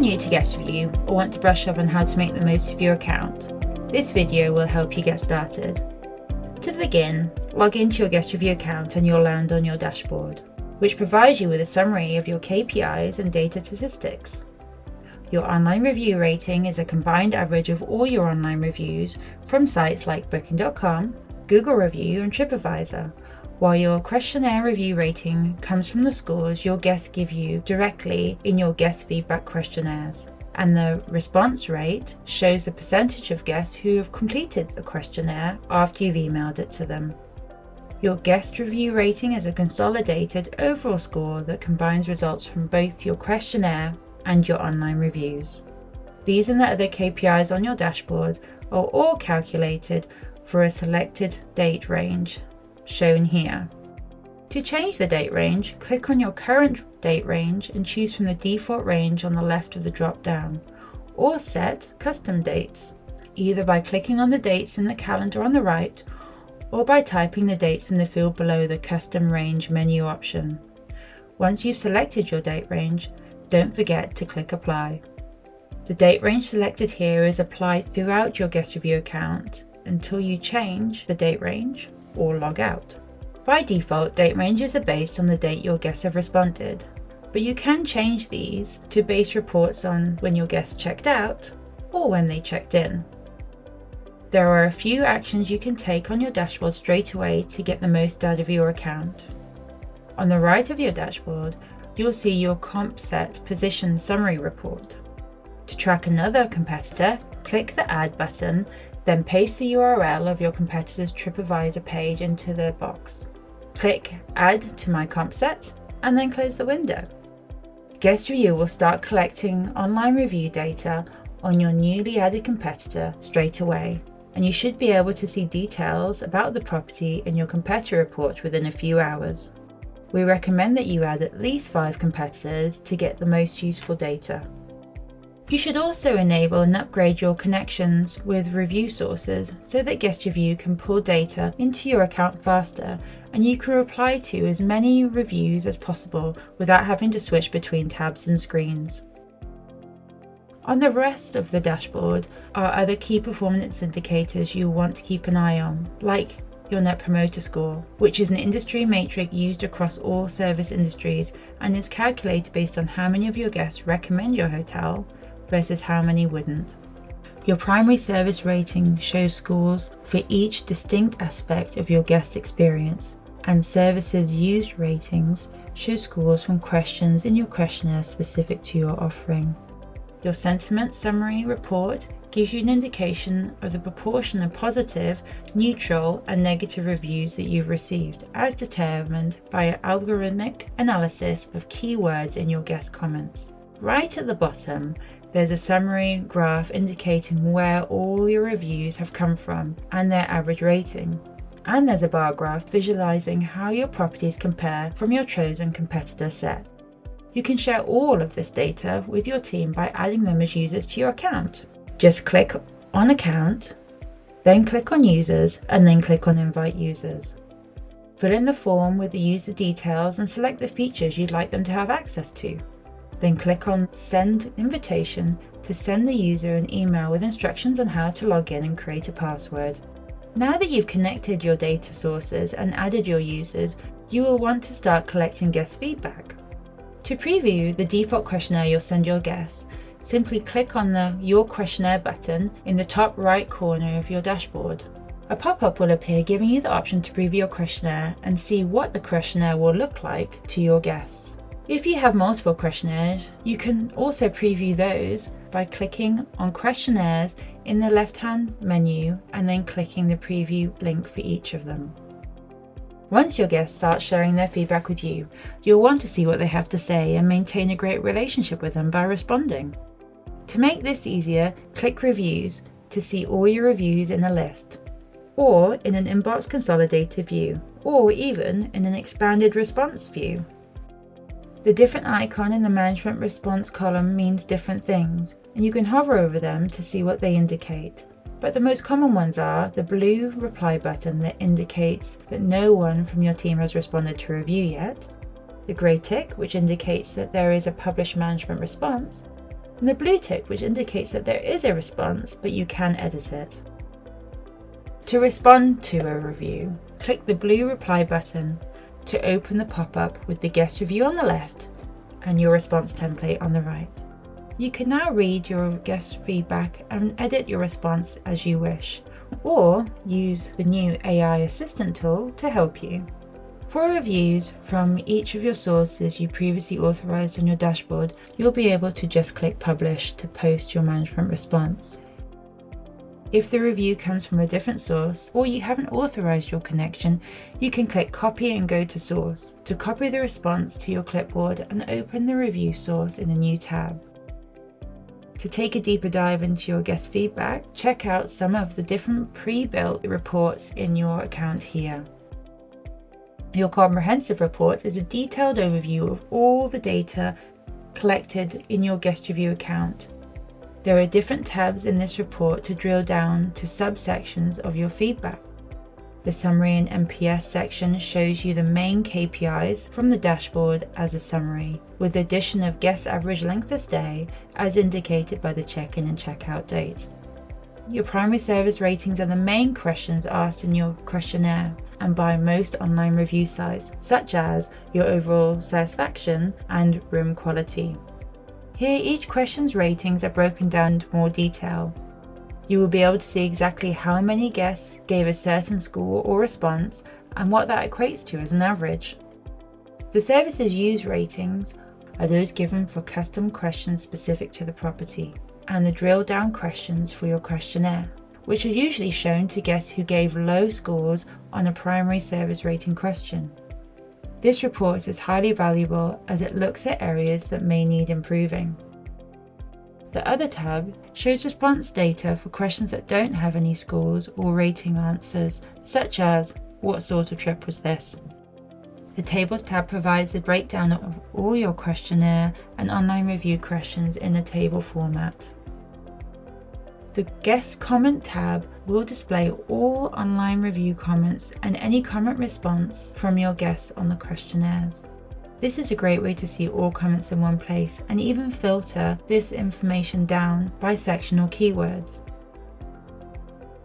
you're new to GuestRevu or want to brush up on how to make the most of your account, this video will help you get started. To begin, log into your GuestRevu account and you'll land on your dashboard, which provides you with a summary of your KPIs and data statistics. Your online review rating is a combined average of all your online reviews from sites like Booking.com, Google Review and TripAdvisor, while your questionnaire review rating comes from the scores your guests give you directly in your guest feedback questionnaires. And the response rate shows the percentage of guests who have completed the questionnaire after you've emailed it to them. Your GuestRevu rating is a consolidated overall score that combines results from both your questionnaire and your online reviews. These and the other KPIs on your dashboard are all calculated for a selected date range, shown here. To change the date range, click on your current date range and choose from the default range on the left of the drop-down, or set custom dates, either by clicking on the dates in the calendar on the right, or by typing the dates in the field below the custom range menu option. Once you've selected your date range, don't forget to click apply. The date range selected here is applied throughout your GuestRevu account until you change the date range or log out. By default, date ranges are based on the date your guests have responded, but you can change these to base reports on when your guests checked out or when they checked in. There are a few actions you can take on your dashboard straight away to get the most out of your account. On the right of your dashboard, you'll see your compset position summary report. To track another competitor, click the Add button, then paste the URL of your competitor's TripAdvisor page into the box. Click Add to my compset, and then close the window. GuestRevu will start collecting online review data on your newly added competitor straight away, and you should be able to see details about the property in your competitor report within a few hours. We recommend that you add at least 5 competitors to get the most useful data. You should also enable and upgrade your connections with review sources so that GuestRevu can pull data into your account faster and you can reply to as many reviews as possible without having to switch between tabs and screens. On the rest of the dashboard are other key performance indicators you'll want to keep an eye on, like your Net Promoter Score, which is an industry matrix used across all service industries and is calculated based on how many of your guests recommend your hotel versus how many wouldn't. Your primary service rating shows scores for each distinct aspect of your guest experience, and services used ratings show scores from questions in your questionnaire specific to your offering. Your sentiment summary report gives you an indication of the proportion of positive, neutral, and negative reviews that you've received, as determined by an algorithmic analysis of keywords in your guest comments. Right at the bottom, there's a summary graph indicating where all your reviews have come from and their average rating. And there's a bar graph visualizing how your properties compare from your chosen competitor set. You can share all of this data with your team by adding them as users to your account. Just click on Account, then click on Users, and then click on Invite Users. Fill in the form with the user details and select the features you'd like them to have access to. Then click on Send Invitation to send the user an email with instructions on how to log in and create a password. Now that you've connected your data sources and added your users, you will want to start collecting guest feedback. To preview the default questionnaire you'll send your guests, simply click on the Your Questionnaire button in the top right corner of your dashboard. A pop-up will appear giving you the option to preview your questionnaire and see what the questionnaire will look like to your guests. If you have multiple questionnaires, you can also preview those by clicking on Questionnaires in the left-hand menu and then clicking the preview link for each of them. Once your guests start sharing their feedback with you, you'll want to see what they have to say and maintain a great relationship with them by responding. To make this easier, click Reviews to see all your reviews in a list, or in an inbox consolidated view, or even in an expanded response view. The different icon in the management response column means different things, and you can hover over them to see what they indicate. But the most common ones are the blue reply button that indicates that no one from your team has responded to a review yet, the grey tick which indicates that there is a published management response, and the blue tick which indicates that there is a response but you can edit it. To respond to a review, click the blue reply button to open the pop-up with the guest review on the left and your response template on the right. You can now read your guest feedback and edit your response as you wish, or use the new AI assistant tool to help you. For reviews from each of your sources you previously authorized on your dashboard, you'll be able to just click Publish to post your management response. If the review comes from a different source or you haven't authorized your connection, you can click Copy and go to Source to copy the response to your clipboard and open the review source in a new tab. To take a deeper dive into your guest feedback, check out some of the different pre-built reports in your account here. Your comprehensive report is a detailed overview of all the data collected in your GuestRevu account. There are different tabs in this report to drill down to subsections of your feedback. The Summary and NPS section shows you the main KPIs from the dashboard as a summary, with the addition of guest average length of stay as indicated by the check-in and check-out date. Your primary service ratings are the main questions asked in your questionnaire and by most online review sites, such as your overall satisfaction and room quality. Here, each question's ratings are broken down into more detail. You will be able to see exactly how many guests gave a certain score or response and what that equates to as an average. The services use ratings are those given for custom questions specific to the property, and the drill down questions for your questionnaire, which are usually shown to guests who gave low scores on a primary service rating question. This report is highly valuable as it looks at areas that may need improving. The other tab shows response data for questions that don't have any scores or rating answers, such as, what sort of trip was this? The Tables tab provides a breakdown of all your questionnaire and online review questions in a table format. The Guest Comment tab will display all online review comments and any comment response from your guests on the questionnaires. This is a great way to see all comments in one place and even filter this information down by section or keywords.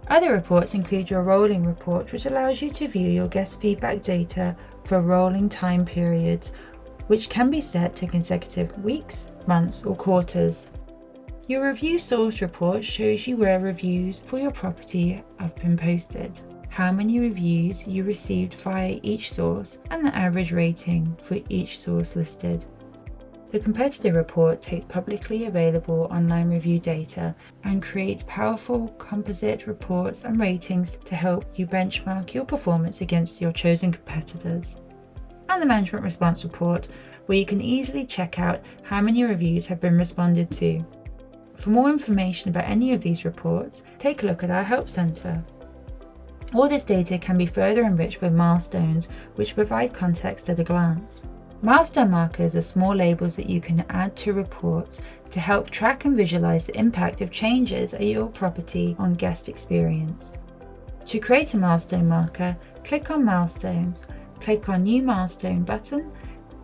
Other reports include your rolling report, which allows you to view your guest feedback data for rolling time periods, which can be set to consecutive weeks, months, or quarters. Your review source report shows you where reviews for your property have been posted, how many reviews you received via each source, and the average rating for each source listed. The competitor report takes publicly available online review data and creates powerful composite reports and ratings to help you benchmark your performance against your chosen competitors. And the management response report, where you can easily check out how many reviews have been responded to. For more information about any of these reports, take a look at our Help Centre. All this data can be further enriched with milestones, which provide context at a glance. Milestone markers are small labels that you can add to reports to help track and visualize the impact of changes at your property on guest experience. To create a milestone marker, click on Milestones, click on New Milestone button,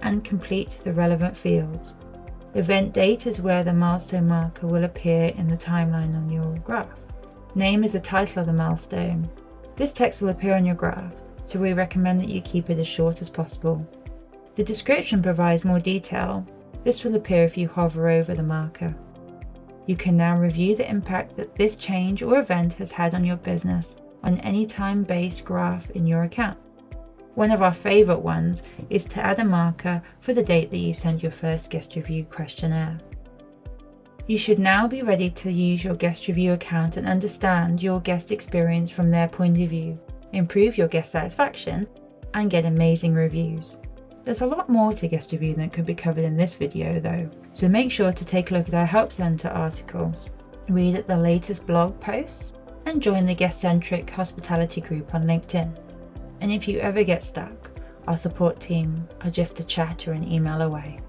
and complete the relevant fields. Event date is where the milestone marker will appear in the timeline on your graph. Name is the title of the milestone. This text will appear on your graph, so we recommend that you keep it as short as possible. The description provides more detail. This will appear if you hover over the marker. You can now review the impact that this change or event has had on your business on any time-based graph in your account. One of our favourite ones is to add a marker for the date that you sent your first GuestRevu questionnaire. You should now be ready to use your GuestRevu account and understand your guest experience from their point of view, improve your guest satisfaction, and get amazing reviews. There's a lot more to GuestRevu than could be covered in this video though, so make sure to take a look at our Help Centre articles, read the latest blog posts, and join the Guest-Centric Hospitality group on LinkedIn. And if you ever get stuck, our support team are just a chat or an email away.